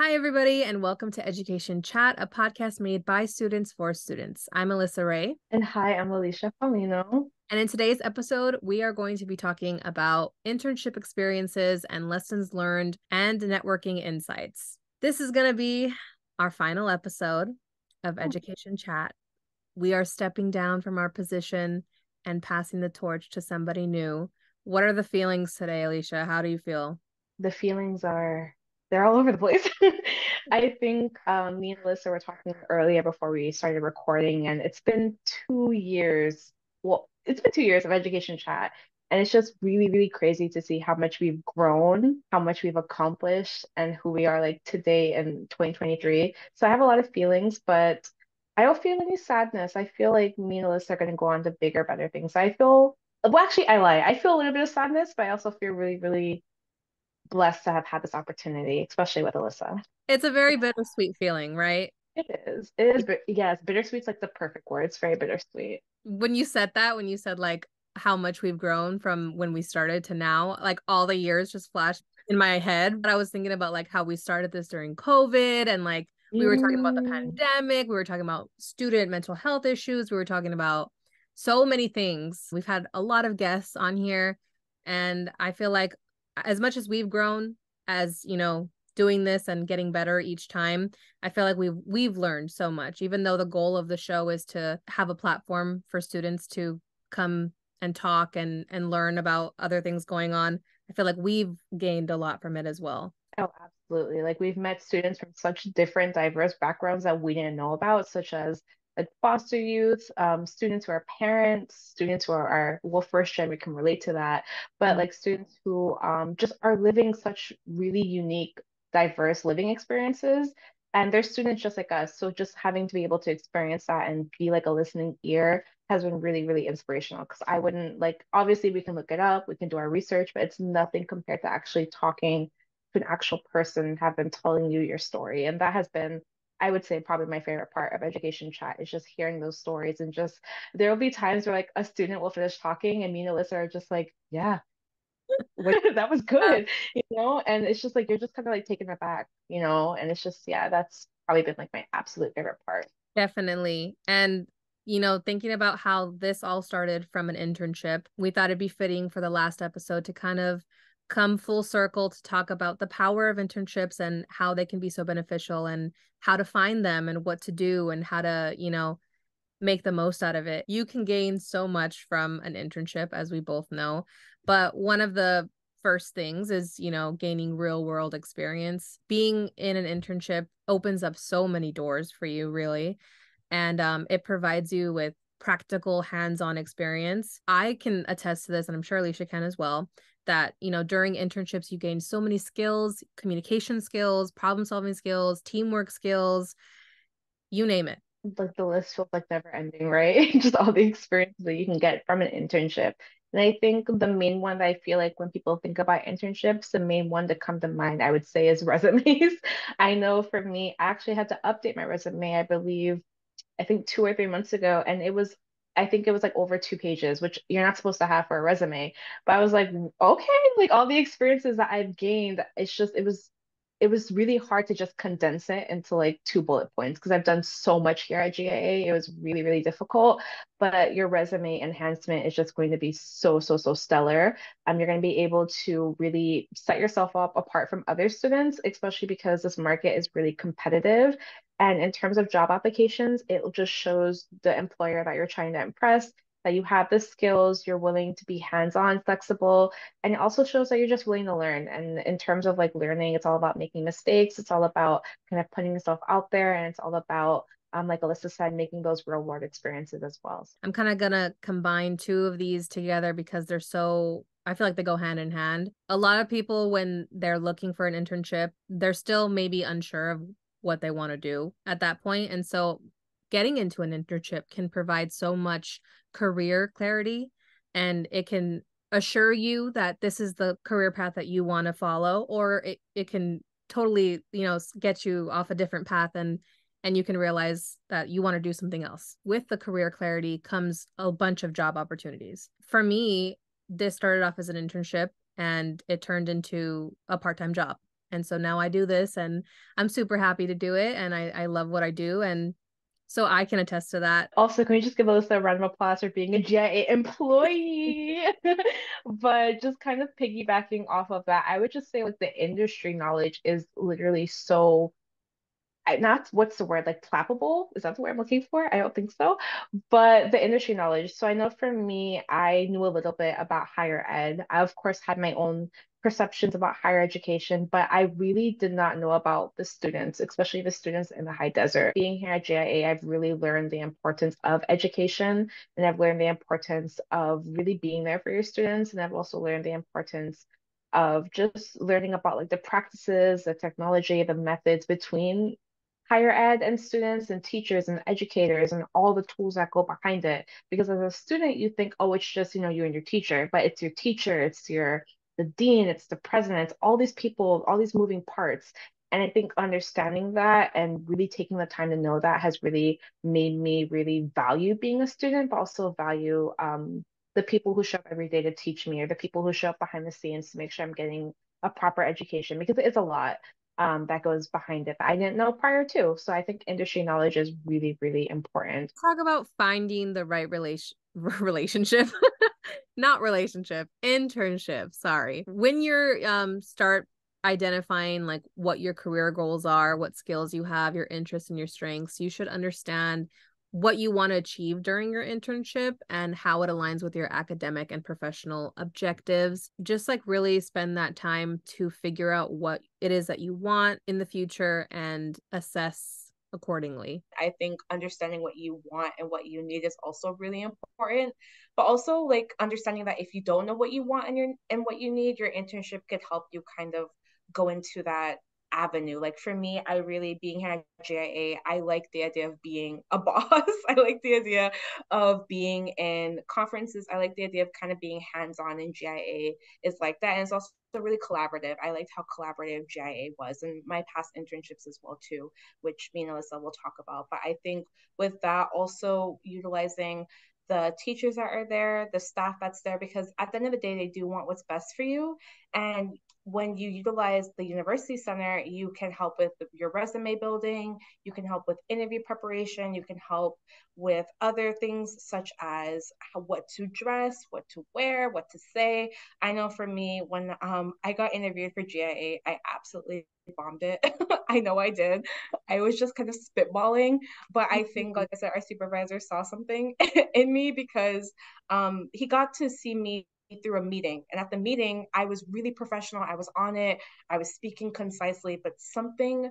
Hi, everybody, and welcome to Education Chat, a podcast made by students for students. I'm Alyssa Ray. And hi, I'm Alicia Paulino. And in today's episode, we are going to be talking about internship experiences and lessons learned and networking insights. This is going to be our final episode of Education Chat. We are stepping down from our position and passing the torch to somebody new. What are the feelings today, Alicia? How do you feel? The feelings are, they're all over the place. I think me and Alyssa were talking earlier before we started recording, and it's been 2 years. Well, it's been 2 years of education chat, and it's just really, really crazy to see how much we've grown, how much we've accomplished, and who we are like today in 2023. So I have a lot of feelings, but I don't feel any sadness. I feel like me and Alyssa are going to go on to bigger, better things. Well, actually, I lie. I feel a little bit of sadness, but I also feel really, really blessed to have had this opportunity, especially with Alyssa. It's a very bittersweet feeling, right? It is. It is. Yes, bittersweet's like the perfect word. It's very bittersweet. When you said that, when you said like how much we've grown from when we started to now, like all the years just flashed in my head. But I was thinking about like how we started this during COVID and like we were talking about the Mm, pandemic, we were talking about student mental health issues, we were talking about so many things. We've had a lot of guests on here, and I feel like as much as we've grown as, doing this and getting better each time, I feel like we've learned so much, even though the goal of the show is to have a platform for students to come and talk and learn about other things going on. I feel like we've gained a lot from it as well. oh, absolutely. Like we've met students from such different, diverse backgrounds that we didn't know about, such as like foster youth, students who are parents, students who are well, first gen, we can relate to that, but Mm. like students who just are living such really unique, diverse living experiences. And they're students just like us. So just having to be able to experience that and be like a listening ear has been really, really inspirational. Because I wouldn't like, obviously, we can look it up, we can do our research, but it's nothing compared to actually talking to an actual person, have them telling you your story. And that has been, I would say, probably my favorite part of education chat is just hearing those stories. And just there will be times where like a student will finish talking and me and Alyssa are just like, yeah, that was good, And it's just like you're just kind of like taken aback, And it's just, yeah, that's probably been like my absolute favorite part. Definitely. And, thinking about how this all started from an internship, we thought it'd be fitting for the last episode to kind of come full circle to talk about the power of internships and how they can be so beneficial and how to find them and what to do and how to, make the most out of it. You can gain so much from an internship, as we both know. But one of the first things is, gaining real world experience. Being in an internship opens up so many doors for you, really. And it provides you with practical hands-on experience. I can attest to this, and I'm sure Alicia can as well, that, during internships, you gain so many skills, communication skills, problem-solving skills, teamwork skills, you name it. Like the list feels like never ending, right? Just all the experiences that you can get from an internship. And I think the main one that I feel like when people think about internships, the main one to come to mind, I would say, is resumes. I know for me, I actually had to update my resume, I think 2 or 3 months ago, and I think it was like over 2 pages, which you're not supposed to have for a resume. But I was like, okay, like all the experiences that I've gained, it was really hard to just condense it into like 2 bullet points because I've done so much here at GIA. It was really, really difficult. But your resume enhancement is just going to be so, so, so stellar. You're going to be able to really set yourself up apart from other students, especially because this market is really competitive. And in terms of job applications, it just shows the employer that you're trying to impress, that you have the skills, you're willing to be hands-on, flexible, and it also shows that you're just willing to learn. And in terms of like learning, it's all about making mistakes. It's all about kind of putting yourself out there, and it's all about, like Alyssa said, making those real world experiences as well. I'm kind of gonna combine two of these together because I feel like they go hand in hand. A lot of people, when they're looking for an internship, they're still maybe unsure of what they want to do at that point. And so getting into an internship can provide so much career clarity, and it can assure you that this is the career path that you want to follow, or it can totally, get you off a different path and you can realize that you want to do something else. With the career clarity comes a bunch of job opportunities. For me, this started off as an internship and it turned into a part-time job. And so now I do this, and I'm super happy to do it. And I love what I do. And so I can attest to that. Also, can we just give Alyssa a round of applause for being a GIA employee? But just kind of piggybacking off of that, I would just say like the industry knowledge is literally so not what's the word, like flappable? Is that the word I'm looking for? I don't think so. But the industry knowledge. So I know for me, I knew a little bit about higher ed. I, of course, had my own perceptions about higher education, but I really did not know about the students, especially the students in the high desert. Being here at JIA, I've really learned the importance of education, and I've learned the importance of really being there for your students. And I've also learned the importance of just learning about like the practices, the technology, the methods between higher ed and students and teachers and educators and all the tools that go behind it. Because as a student, you think, oh, it's just, you and your teacher, but it's your teacher, it's the dean, it's the president, it's all these people, all these moving parts. And I think understanding that and really taking the time to know that has really made me really value being a student, but also value the people who show up every day to teach me, or the people who show up behind the scenes to make sure I'm getting a proper education, because it is a lot that goes behind it that I didn't know prior to. So I think industry knowledge is really, really important. Talk about finding the right relationship. Not relationship, internship. Sorry. When you're start identifying like what your career goals are, what skills you have, your interests and your strengths, you should understand what you want to achieve during your internship and how it aligns with your academic and professional objectives. Just like really spend that time to figure out what it is that you want in the future and assess accordingly. I think understanding what you want and what you need is also really important. But also like understanding that if you don't know what you want and what you need, your internship could help you kind of go into that avenue. Like for me, I really being here at GIA, I like the idea of being a boss. I like the idea of being in conferences. I like the idea of kind of being hands-on in GIA is like that. And it's also really collaborative. I liked how collaborative GIA was, and my past internships as well too, which me and Alyssa will talk about. But I think with that, also utilizing the teachers that are there, the staff that's there, because at the end of the day, they do want what's best for you. And when you utilize the university center, you can help with your resume building, you can help with interview preparation, you can help with other things such as what to dress, what to wear, what to say. I know for me, when I got interviewed for GIA, I absolutely bombed it. I know I did. I was just kind of spitballing, but I think, like I said, our supervisor saw something in me because he got to see me through a meeting. And at the meeting, I was really professional. I was on it. I was speaking concisely, but something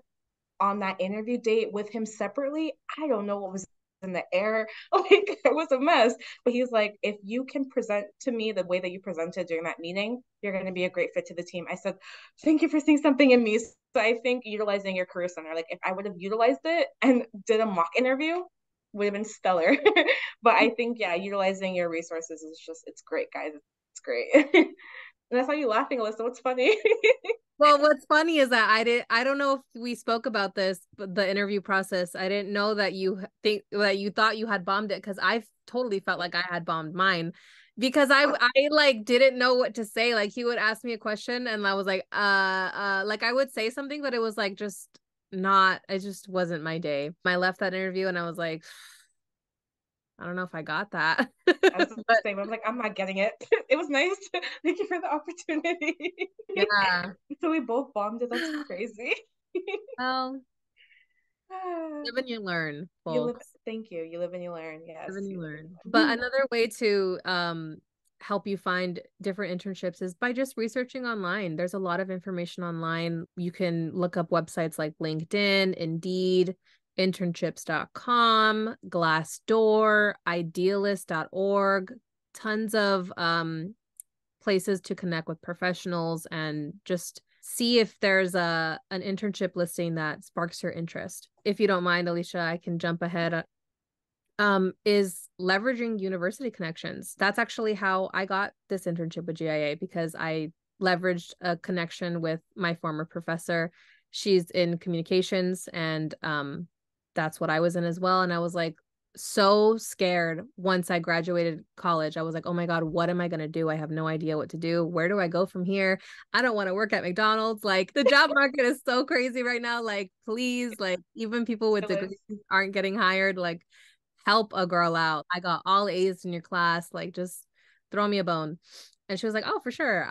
on that interview date with him separately, I don't know what was in the air. Like it was a mess. But he's like, if you can present to me the way that you presented during that meeting, you're going to be a great fit to the team. I said, thank you for seeing something in me. So I think utilizing your career center, like if I would have utilized it and did a mock interview, would have been stellar. But I think, yeah, utilizing your resources is just, it's great, guys. It's great. And that's why you laughing, Alyssa. What's funny? Well, what's funny is that I don't know if we spoke about this, but the interview process, I didn't know that you thought you had bombed it, because I totally felt like I had bombed mine, because I like didn't know what to say. Like he would ask me a question and I was like like I would say something, but it was like just not, it just wasn't my day. I left that interview and I was like, I don't know if I got that. I was the But same. I'm like, I'm not getting it. It was nice. Thank you for the opportunity. yeah. So we both bombed it. That's crazy. Well, live and you learn, You live, folks. thank you. You live and you learn. Live Yes, and you you live and learn. you But learn. another way to help you find different internships is by just researching online. There's a lot of information online. You can look up websites like LinkedIn, Indeed, internships.com, Glassdoor, idealist.org, tons of places to connect with professionals and just see if there's an internship listing that sparks your interest. If you don't mind, Alicia, I can jump ahead. Is leveraging university connections. That's actually how I got this internship with GIA, because I leveraged a connection with my former professor. She's in communications, and that's what I was in as well. And I was like, so scared once I graduated college. I was like, oh my God, what am I going to do? I have no idea what to do. Where do I go from here? I don't want to work at McDonald's. Like, the job market is so crazy right now. Like, please, like, even people with It degrees is. aren't getting hired. Like, help a girl out. I got all A's in your class. Like, just throw me a bone. And she was like, oh, for sure.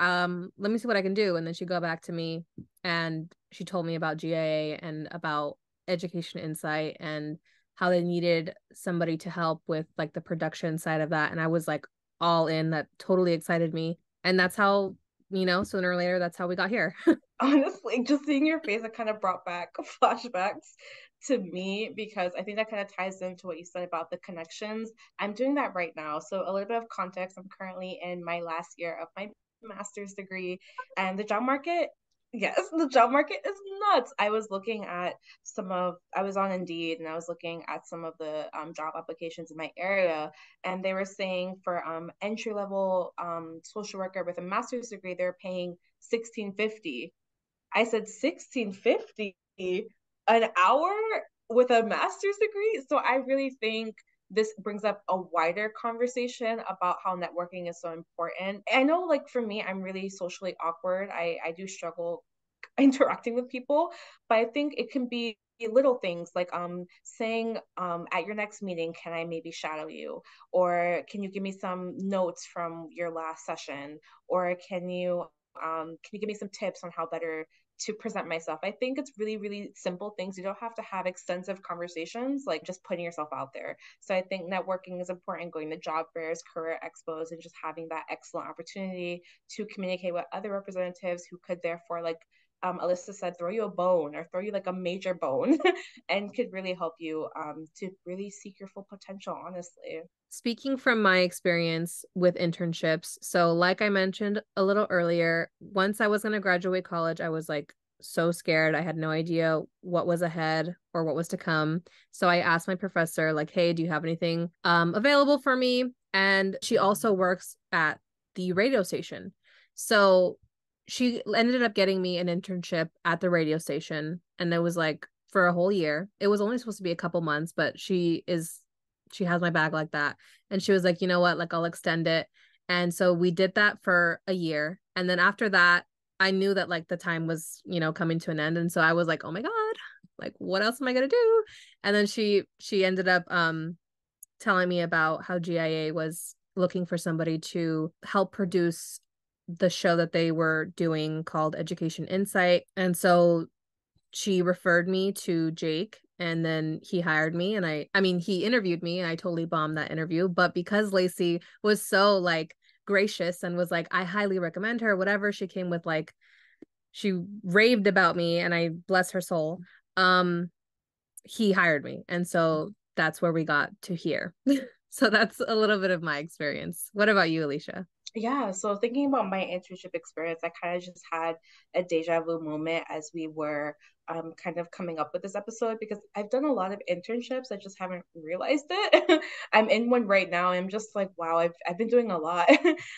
Let me see what I can do. And then she'd go back to me and she told me about GIA and about education insight and how they needed somebody to help with like the production side of that. And I was like all in. That totally excited me. And that's how, sooner or later, that's how we got here. Honestly, just seeing your face, it kind of brought back flashbacks to me because I think that kind of ties into what you said about the connections. I'm doing that right now. So a little bit of context, I'm currently in my last year of my master's degree, and the job market, yes, the job market is nuts. I was on Indeed and I was looking at some of the job applications in my area, and they were saying for entry level social worker with a master's degree, they're paying 1650. I said 1650 an hour with a master's degree. So I really think this brings up a wider conversation about how networking is so important. I know, like, for me, I'm really socially awkward. I do struggle interacting with people, but I think it can be little things like saying at your next meeting, can I maybe shadow you, or can you give me some notes from your last session, or can you give me some tips on how better to present myself? I think it's really, really simple things. You don't have to have extensive conversations, like just putting yourself out there. So I think networking is important, going to job fairs, career expos, and just having that excellent opportunity to communicate with other representatives who could therefore, like Alyssa said, throw you a bone or throw you like a major bone and could really help you to really seek your full potential, honestly. Speaking from my experience with internships, so like I mentioned a little earlier, once I was going to graduate college, I was like so scared. I had no idea what was ahead or what was to come. So I asked my professor, like, hey, do you have anything available for me? And she also works at the radio station. So she ended up getting me an internship at the radio station. And it was like for a whole year. It was only supposed to be a couple months, but she has my back like that. And she was like, you know what, like I'll extend it. And so we did that for a year. And then after that, I knew that like the time was, coming to an end. And so I was like, oh my God, like what else am I gonna do? And then she ended up telling me about how GIA was looking for somebody to help produce the show that they were doing called Education Insight. And so she referred me to Jake, and then he hired me, and I mean he interviewed me and I totally bombed that interview, but because Lacey was so like gracious and was like I highly recommend her, whatever, she came with like she raved about me, and I bless her soul. um he hired me, and so that's where we got to here. So that's a little bit of my experience. What about you, Alicia? Yeah, so thinking about my internship experience, I kind of just had a deja vu moment as we were kind of coming up with this episode because I've done a lot of internships. I just haven't realized it. I'm in one right now. I'm just like, wow, I've been doing a lot.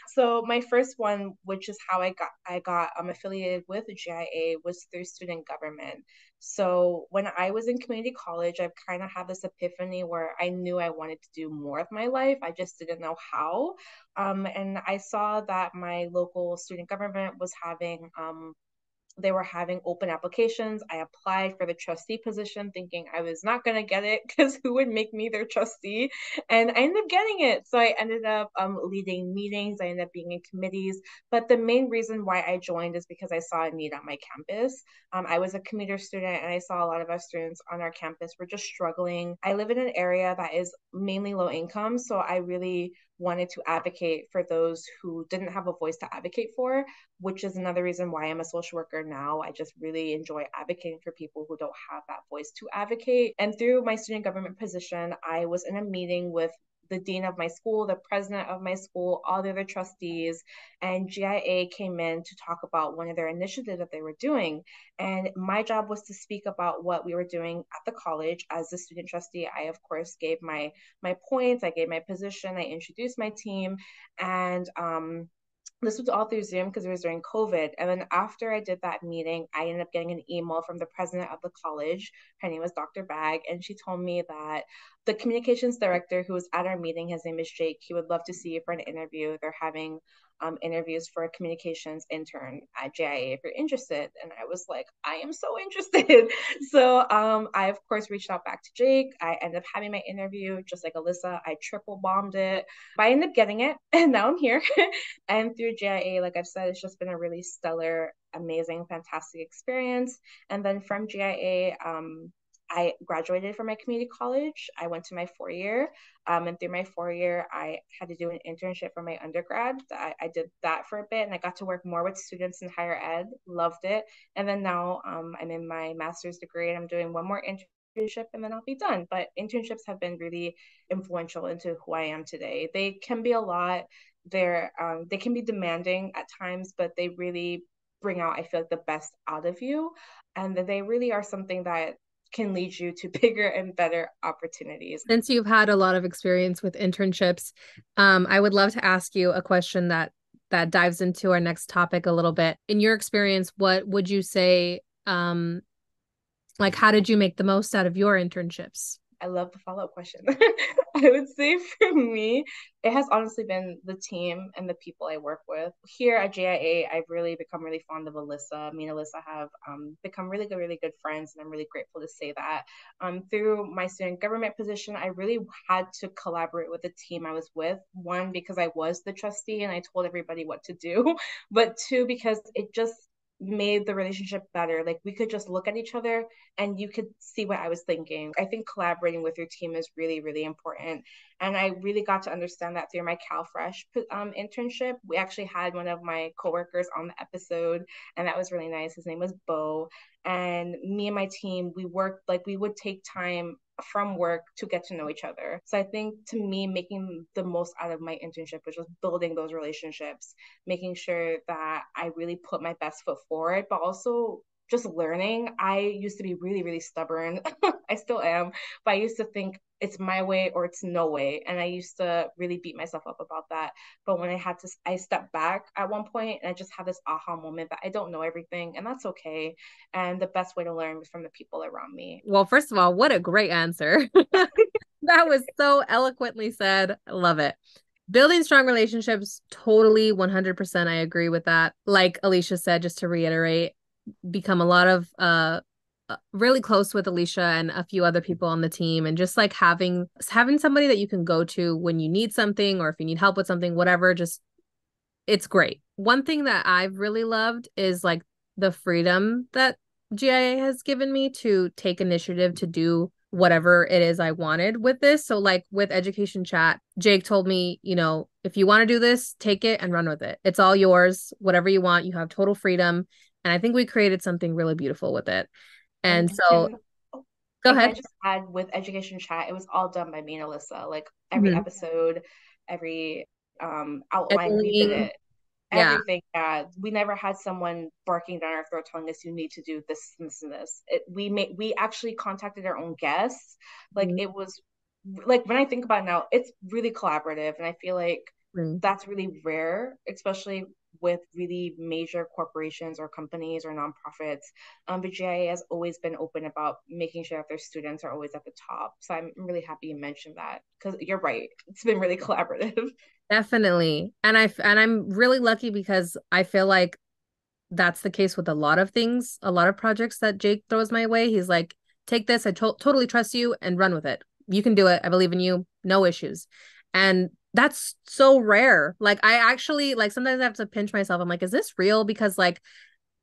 So my first one, which is how I got affiliated with GIA, was through student government. So when I was in community college, I've kind of had this epiphany where I knew I wanted to do more of my life. I just didn't know how. And I saw that my local student government was having they were having open applications. I applied for the trustee position thinking I was not going to get it because who would make me their trustee? And I ended up getting it. So I ended up leading meetings. I ended up being in committees. But the main reason why I joined is because I saw a need at my campus. I was a commuter student and I saw a lot of our students on our campus were just struggling. I live in an area that is mainly low income. So I really wanted to advocate for those who didn't have a voice to advocate for, which is another reason why I'm a social worker now. I just really enjoy advocating for people who don't have that voice to advocate. And through my student government position, I was in a meeting with the dean of my school, the president of my school, all the other trustees, and GIA came in to talk about one of their initiatives that they were doing. And my job was to speak about what we were doing at the college. As the student trustee, I of course gave my points, I gave my position, I introduced my team, and this was all through Zoom because it was during COVID. And then after I did that meeting, I ended up getting an email from the president of the college. Her name was Dr. Bag, and she told me that the communications director who was at our meeting, his name is Jake. He would love to see you for an interview. They're having interviews for a communications intern at JIA if you're interested. And I was like, I am so interested. So I, of course, reached out back to Jake. I ended up having my interview, just like Alyssa. I triple bombed it, but I ended up getting it. And now I'm here. And through JIA, like I've said, it's just been a really stellar, amazing, fantastic experience. And then from JIA, I graduated from my community college. I went to my 4 year, and through my 4 year, I had to do an internship for my undergrad. I did that for a bit, and I got to work more with students in higher ed. Loved it. And then now I'm in my master's degree, and I'm doing one more internship, and then I'll be done. But internships have been really influential into who I am today. They can be a lot. They can be demanding at times, but they really bring out, I feel like, the best out of you, and they really are something that can lead you to bigger and better opportunities. Since you've had a lot of experience with internships, I would love to ask you a question that dives into our next topic a little bit. In your experience, what would you say, like, how did you make the most out of your internships? I love the follow-up question. I would say for me, it has honestly been the team and the people I work with. Here at JIA, I've really become really fond of Alyssa. Me and Alyssa have become really good friends, and I'm really grateful to say that. Through my student government position, I really had to collaborate with the team I was with. One, because I was the trustee and I told everybody what to do, but two, because it just made the relationship better. Like we could just look at each other and you could see what I was thinking. I think collaborating with your team is really important. And I really got to understand that through my CalFresh internship. We actually had one of my coworkers on the episode, and that was really nice. His name was Bo. And me and my team, we worked, like we would take time from work to get to know each other. So I think to me, making the most out of my internship was just building those relationships, making sure that I really put my best foot forward, but also just learning. I used to be really stubborn. I still am, but I used to think it's my way or it's no way. And I used to really beat myself up about that. But when I stepped back at one point and I just had this aha moment that I don't know everything, and that's okay. And the best way to learn was from the people around me. Well, first of all, what a great answer. That was so eloquently said. I love it. Building strong relationships, totally 100%. I agree with that. Like Alicia said, just to reiterate, become a lot of really close with Alicia and a few other people on the team, and just like having somebody that you can go to when you need something or if you need help with something, whatever, just it's great. One thing that I've really loved is like the freedom that GIA has given me to take initiative to do whatever it is I wanted with this. So like with Education Chat, Jake told me, if you want to do this, take it and run with it. It's all yours, whatever you want. You have total freedom. And I think we created something really beautiful with it. And so go can I ahead. just add, with Education Chat, it was all done by me and Alyssa. Like every Mhm. episode, every outline, we did Editing. it. Yeah. Everything. We never had someone barking down our throat telling us you need to do this and this. We actually contacted our own guests. Like Mhm. it was like, when I think about it now, it's really collaborative, and I feel like Mhm. that's really rare, especially with really major corporations or companies or nonprofits. But GIA has always been open about making sure that their students are always at the top. So I'm really happy you mentioned that, because you're right. It's been really collaborative. Definitely. And I'm really lucky because I feel like that's the case with a lot of things, a lot of projects that Jake throws my way. He's like, take this, I totally trust you and run with it. You can do it. I believe in you. No issues. And that's so rare. Like I actually like sometimes I have to pinch myself. I'm like, is this real? Because like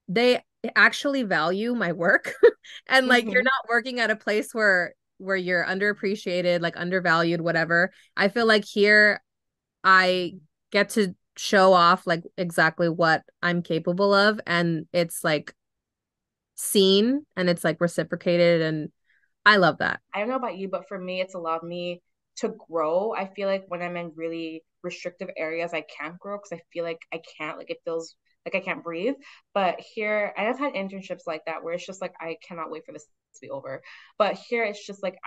they actually value my work. And like you're Mm-hmm. not working at a place where you're underappreciated, like undervalued, whatever. I feel like here I get to show off like exactly what I'm capable of, and it's like seen and it's like reciprocated, and I love that. I don't know about you, but for me, it's allowed me to grow. I feel like when I'm in really restrictive areas, I can't grow because I feel like I can't, like it feels like I can't breathe. But here, and I've had internships like that where it's just like I cannot wait for this to be over. But here, it's just like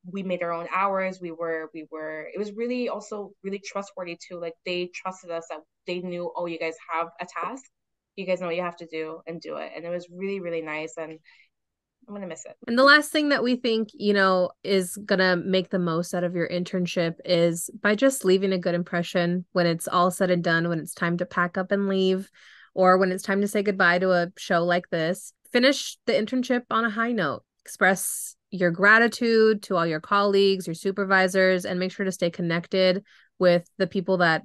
we made our own hours. We were. It was really also really trustworthy too. Like they trusted us, that they knew, oh, you guys have a task. You guys know what you have to do and do it. And it was really nice. And I'm gonna miss it. And the last thing that we think, is gonna make the most out of your internship is by just leaving a good impression when it's all said and done, when it's time to pack up and leave, or when it's time to say goodbye to a show like this. Finish the internship on a high note. Express your gratitude to all your colleagues, your supervisors, and make sure to stay connected with the people that,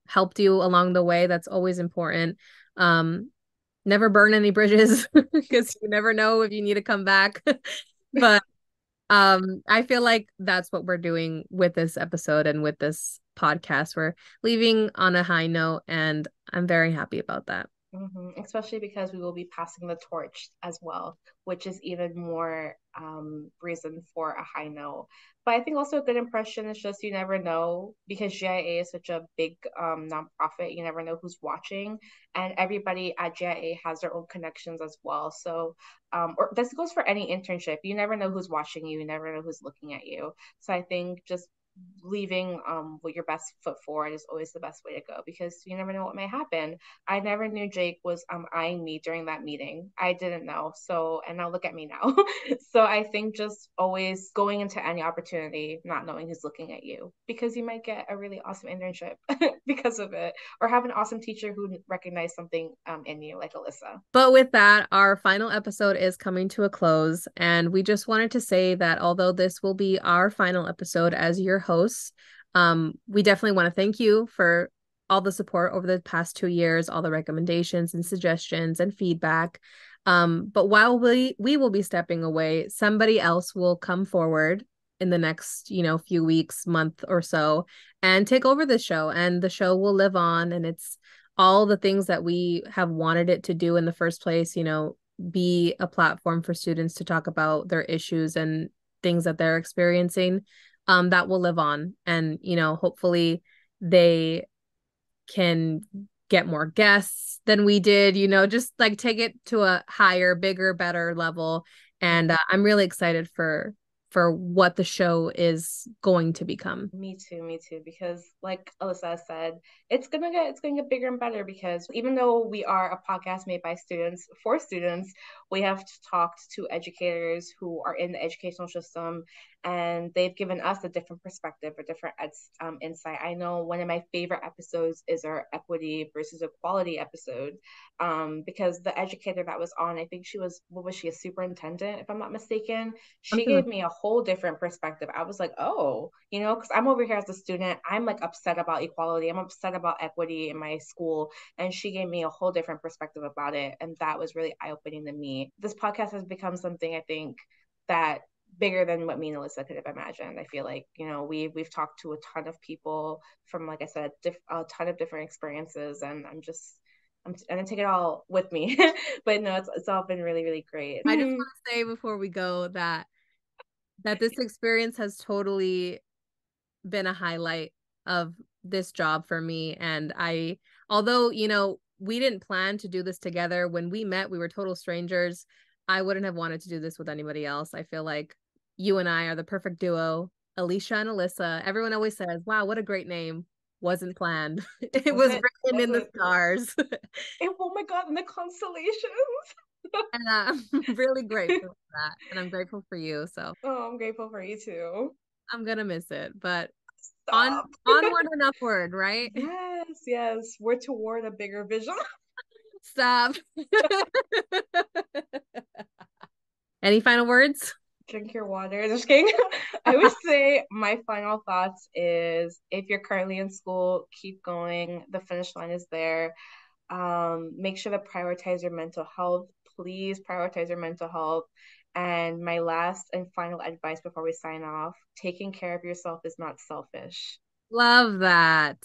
helped you along the way. That's always important. Never burn any bridges because you never know if you need to come back. But I feel like that's what we're doing with this episode and with this podcast. We're leaving on a high note, and I'm very happy about that. Especially because we will be passing the torch as well, which is even more reason for a high note. But I think also a good impression is just you never know because GIA is such a big nonprofit. You never know who's watching, and everybody at GIA has their own connections as well. So, or this goes for any internship. You never know who's watching you. You never know who's looking at you. So I think just leaving with your best foot forward is always the best way to go because you never know what may happen. I never knew Jake was eyeing me during that meeting. I didn't know. So, and now look at me now. So I think just always going into any opportunity, not knowing who's looking at you because you might get a really awesome internship because of it or have an awesome teacher who recognized something in you, like Alyssa. But with that, our final episode is coming to a close. And we just wanted to say that although this will be our final episode as your hosts, we definitely want to thank you for all the support over the past 2 years, all the recommendations and suggestions and feedback. But while we will be stepping away, somebody else will come forward in the next, few weeks, month or so, and take over the show. And the show will live on, and it's all the things that we have wanted it to do in the first place, be a platform for students to talk about their issues and things that they're experiencing, that will live on. And, hopefully they can get more guests than we did, just like take it to a higher, bigger, better level. And I'm really excited for what the show is going to become. Me too. Because like Alyssa said, it's gonna get bigger and better because even though we are a podcast made by students for students, we have talked to educators who are in the educational system and they've given us a different perspective, a different insight. I know one of my favorite episodes is our equity versus equality episode, because the educator that was on, I think she was, what was she, a superintendent, if I'm not mistaken? She Something gave like me a whole different perspective. I was like, oh, because I'm over here as a student, I'm like upset about equality. I'm upset about equity in my school. And she gave me a whole different perspective about it. And that was really eye-opening to me. This podcast has become something I think that bigger than what me and Alyssa could have imagined. I feel like, we've talked to a ton of people from, like I said, a ton of different experiences. And I'm gonna take it all with me. But no, it's all been really, really great. I just want to say before we go that this experience has totally been a highlight of this job for me. And although, we didn't plan to do this together, when we met, we were total strangers. I wouldn't have wanted to do this with anybody else. I feel like you and I are the perfect duo, Alicia and Alyssa. Everyone always says, wow, what a great name. Wasn't planned. It was written in the stars. Oh my God, and the constellations. And I'm really grateful for that. And I'm grateful for you. So I'm grateful for you too. I'm gonna miss it. But Stop. onward and upward, right? Yes. We're toward a bigger vision. Stop. Any final words? Drink your water. Just kidding. I would say my final thoughts is if you're currently in school, keep going. The finish line is there. Make sure to prioritize your mental health. Please prioritize your mental health. And my last and final advice before we sign off, taking care of yourself is not selfish. Love that.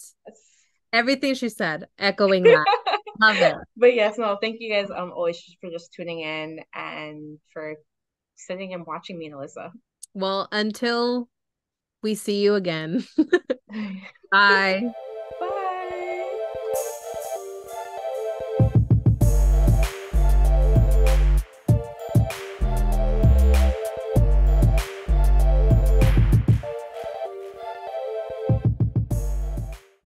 Everything she said, echoing that. Love it. But yes, no, thank you guys always for just tuning in and for sitting and watching me and Alyssa. Well, until we see you again. Bye.